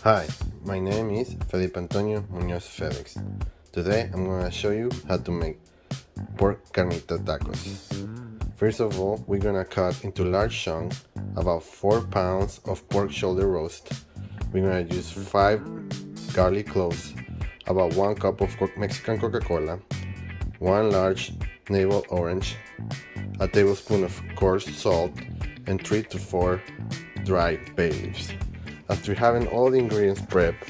Hi, my name is Felipe Antonio Muñoz Felix. Today I'm going to show you how to make pork carnita tacos. First of all, we're going to cut into large chunks about 4 pounds of pork shoulder roast. We're going to use 5 garlic cloves, about 1 cup of Mexican Coca-Cola, 1 large navel orange, a tablespoon of coarse salt, and 3 to 4 dried bay leaves. After having all the ingredients prepped,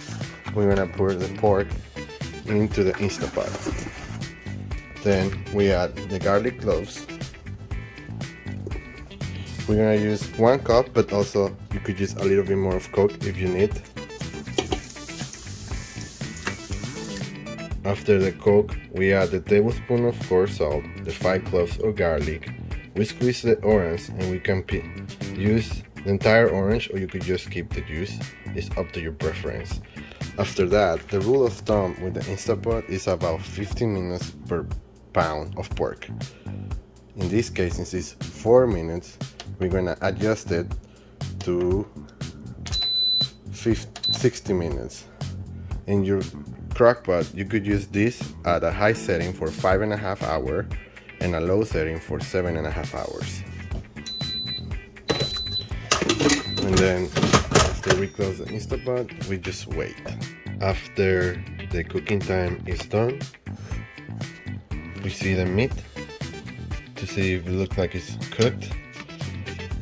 we're gonna pour the pork into the Instant Pot. Then we add the garlic cloves. We're gonna use 1 cup, but also you could use a little bit more of Coke if you need. After the Coke, we add the tablespoon of coarse salt, the 5 cloves of garlic. We squeeze the orange and we can use the entire orange, or you could just keep the juice. It's up to your preference. After that, the rule of thumb with the Instant Pot is about 15 minutes per pound of pork. In this case, since it's 4 minutes, we're gonna adjust it to 60 minutes. In your crock pot, you could use this at a high setting for 5.5 hours and a low setting for 7.5 hours. And then after we close the Instant Pot, we just wait. After the cooking time is done, we see the meat to see if it looks like it's cooked,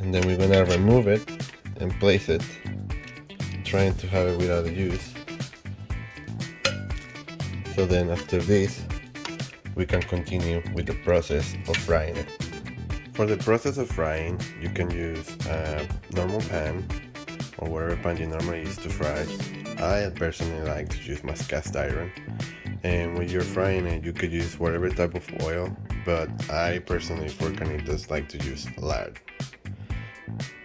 and then we're gonna remove it and place it, trying to have it without the juice. So then after this, we can continue with the process of frying it. For the process of frying, you can use a normal pan or whatever pan you normally use to fry. I personally like to use my cast iron, and when you're frying it, you could use whatever type of oil, but I personally for carnitas like to use lard.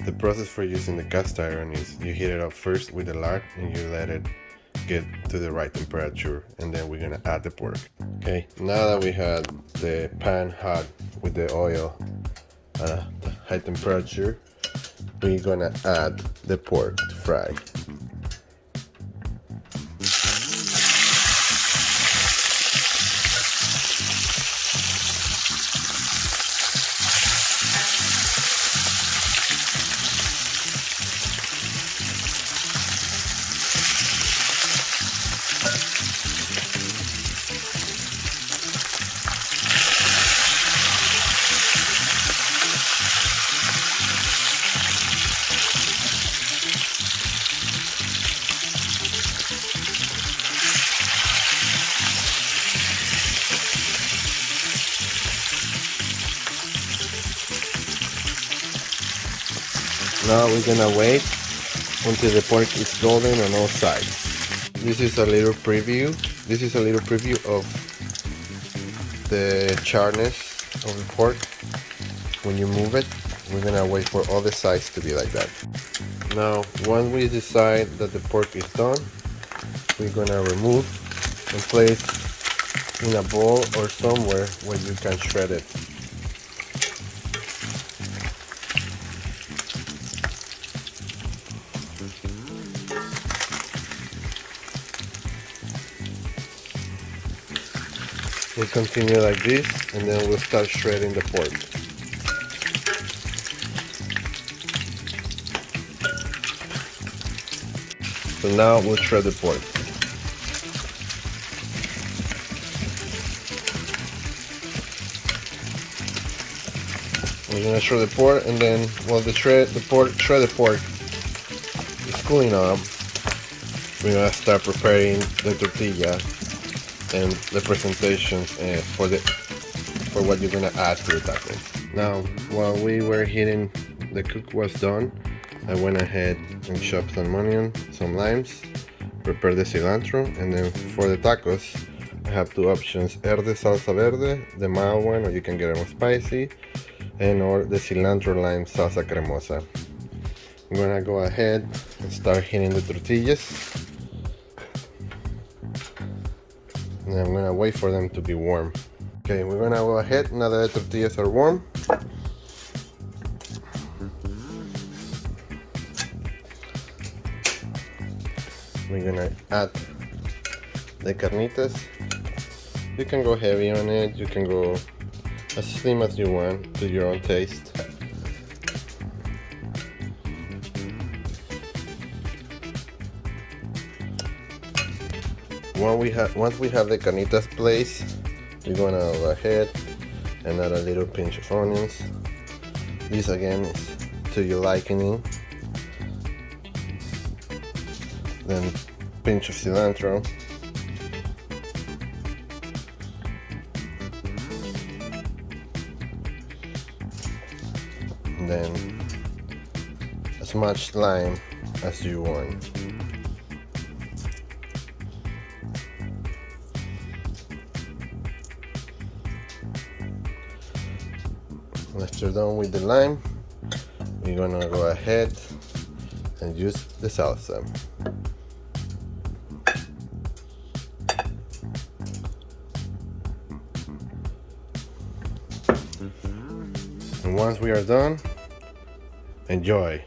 The process for using the cast iron is you heat it up first with the lard and you let it get to the right temperature, and then we're gonna add the pork. Okay, now that we had the pan hot with the oil at a high temperature, we're gonna add the pork to fry. Now we're gonna wait until the pork is golden on all sides. This is a little preview. Of the charness of the pork. When you move it, we're gonna wait for all the sides to be like that. Now, once we decide that the pork is done, we're gonna remove and place in a bowl or somewhere where you can shred it. We'll continue like this, and then we'll start shredding the pork. So now we'll shred the pork. We're gonna shred the pork, and then while the shredded pork is cooling off, we're gonna start preparing the tortilla and the presentations for what you're gonna add to the taco. Now, while we were heating, the cook was done, I went ahead and chopped some onion, some limes, prepared the cilantro, and then for the tacos, I have 2 options: verde salsa verde, the mild one, or you can get it more spicy, and or the cilantro lime salsa cremosa. I'm gonna go ahead and start heating the tortillas. And I'm gonna wait for them to be warm. Okay, we're gonna go ahead now that the tortillas are warm. we're gonna add the carnitas. You can go heavy on it, you can go as slim as you want, to your own taste. Once we have the carnitas placed, we're gonna go ahead and add a little pinch of onions. This again is to your liking. Then pinch of cilantro. And then as much lime as you want. After you're done with the lime, we're gonna go ahead and use the salsa. And once we are done, enjoy.